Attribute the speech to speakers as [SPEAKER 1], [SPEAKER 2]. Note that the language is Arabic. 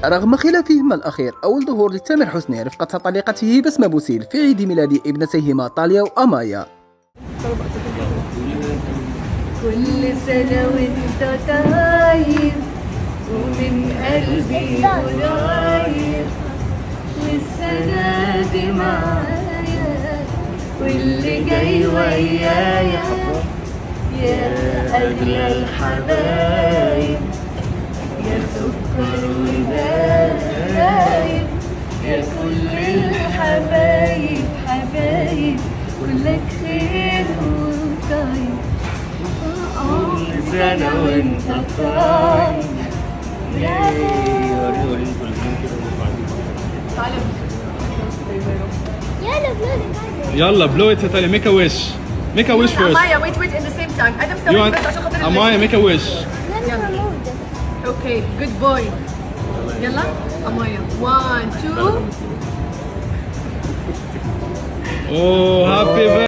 [SPEAKER 1] رغم خلافهما الأخير أول ظهور لتامر حسني رفقة طليقته بسمة بوسيل في عيد ميلاد ابنتيهما طاليا وأمايا.
[SPEAKER 2] كل سنة وانت طيب ومن قلبي قريب، والسنة دي معايا واللي جاي ويايا يا أغلى الحبايب، يا سكر ودايب، يا كل الحبايب حبايب، كلك خير وطيب. كل سنة وانت طيب.
[SPEAKER 3] يلا blow it Natalia, make a wish. Make a wish first.
[SPEAKER 2] Amaya, wait in the same time. ادم
[SPEAKER 3] You
[SPEAKER 2] ثواني
[SPEAKER 3] want
[SPEAKER 2] بس عشان خاطر
[SPEAKER 3] Amaya, make a wish.
[SPEAKER 2] اوكي جود بوي. يلا امايا 1 2.
[SPEAKER 3] Oh, happy birthday.